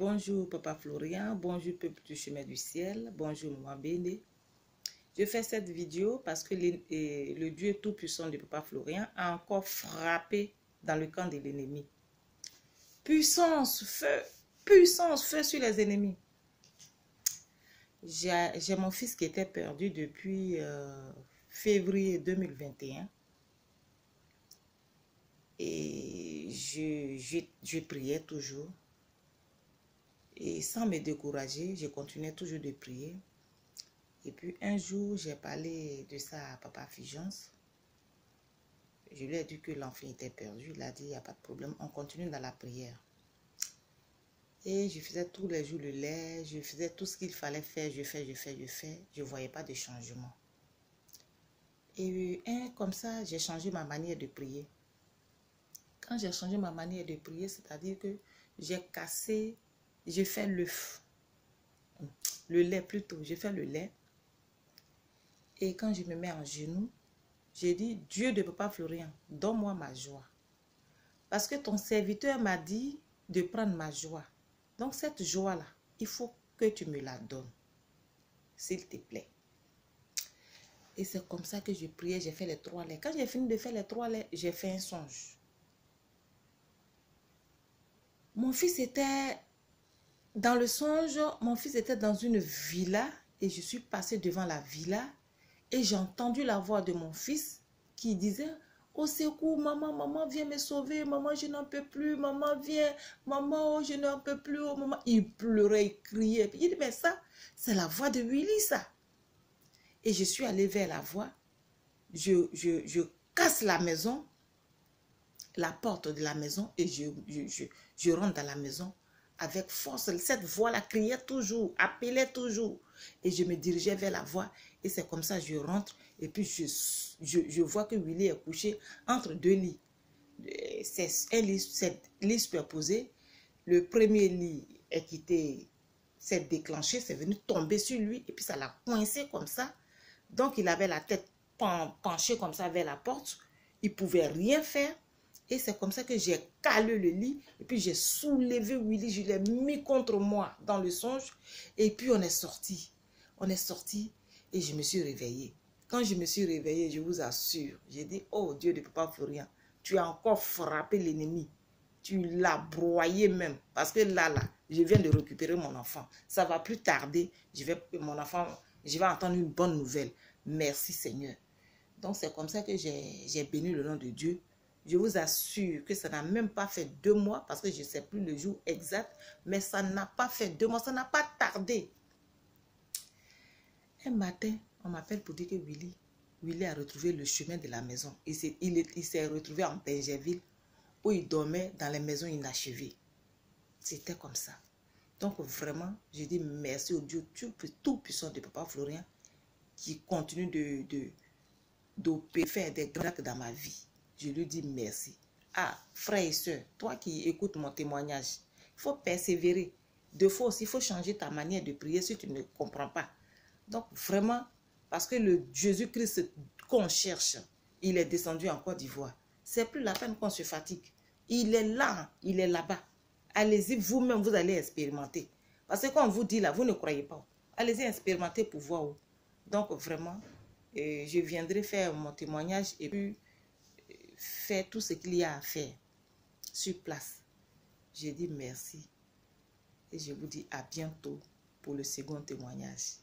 Bonjour Papa Florian, bonjour peuple du chemin du ciel, bonjour Maman Béné. Je fais cette vidéo parce que le Dieu tout-puissant de Papa Florian a encore frappé dans le camp de l'ennemi. Puissance, feu sur les ennemis. J'ai mon fils qui était perdu depuis février 2021. Et je priais toujours. Et sans me décourager, je continuais toujours de prier. Et puis un jour, j'ai parlé de ça à Papa Fulgence. Je lui ai dit que l'enfant était perdu. Il a dit, il n'y a pas de problème, on continue dans la prière. Et je faisais tous les jours le lait, je faisais tout ce qu'il fallait faire, je fais. Je ne voyais pas de changement. Et comme ça, j'ai changé ma manière de prier. Quand j'ai changé ma manière de prier, c'est-à-dire que j'ai cassé, j'ai fait le lait plutôt, j'ai fait le lait. Et quand je me mets en genoux, j'ai dit, Dieu de Papa Florian, donne-moi ma joie. Parce que ton serviteur m'a dit de prendre ma joie. Donc cette joie-là, il faut que tu me la donnes, s'il te plaît. Et c'est comme ça que je priais, j'ai fait les 3 laits. Quand j'ai fini de faire les 3 laits, j'ai fait un songe. Mon fils était dans le songe, mon fils était dans une villa et je suis passée devant la villa et j'ai entendu la voix de mon fils qui disait « Au secours, maman, maman, viens me sauver, maman, je n'en peux plus, maman, viens, maman, oh, je n'en peux plus, oh, maman. » Il pleurait, il criait. Puis il dit « Mais ça, c'est la voix de Willy, ça. » Et je suis allée vers la voix, je casse la maison, la porte de la maison et je rentre dans la maison avec force. Cette voix-là criait toujours, appelait toujours. Et je me dirigeais vers la voix et c'est comme ça je rentre et puis je vois que Willy est couché entre 2 lits. C'est un lit superposé. Le premier lit s'est déclenché, c'est venu tomber sur lui et puis ça l'a coincé comme ça. Donc il avait la tête penchée comme ça vers la porte. Il ne pouvait rien faire. Et c'est comme ça que j'ai calé le lit. Et puis j'ai soulevé Willy. Je l'ai mis contre moi dans le songe. Et puis on est sorti. On est sorti et je me suis réveillée. Quand je me suis réveillée, je vous assure, j'ai dit, oh Dieu de Papa Florian, tu as encore frappé l'ennemi. Tu l'as broyé même. Parce que là, je viens de récupérer mon enfant. Ça va plus tarder. Je vais entendre une bonne nouvelle. Merci Seigneur. Donc c'est comme ça que j'ai béni le nom de Dieu. Je vous assure que ça n'a même pas fait 2 mois, parce que je ne sais plus le jour exact, mais ça n'a pas fait 2 mois, ça n'a pas tardé. Un matin, on m'appelle pour dire que Willy a retrouvé le chemin de la maison. Il s'est retrouvé en Benjerville, où il dormait dans les maisons inachevées. C'était comme ça. Donc vraiment, je dis merci au Dieu tout-puissant de Papa Florian, qui continue de faire des miracles dans ma vie. Je lui dis merci. Ah, frère et soeur, toi qui écoutes mon témoignage, il faut persévérer. 2 fois aussi, il faut changer ta manière de prier si tu ne comprends pas. Donc vraiment, parce que le Jésus-Christ qu'on cherche, il est descendu en Côte d'Ivoire. C'est plus la peine qu'on se fatigue. Il est là, il est là-bas. Allez-y, vous-même, vous allez expérimenter. Parce que quand on vous dit là, vous ne croyez pas. Allez-y, expérimenter pour voir. Donc vraiment, je viendrai faire mon témoignage et puis faire tout ce qu'il y a à faire sur place. Je dis merci et je vous dis à bientôt pour le second témoignage.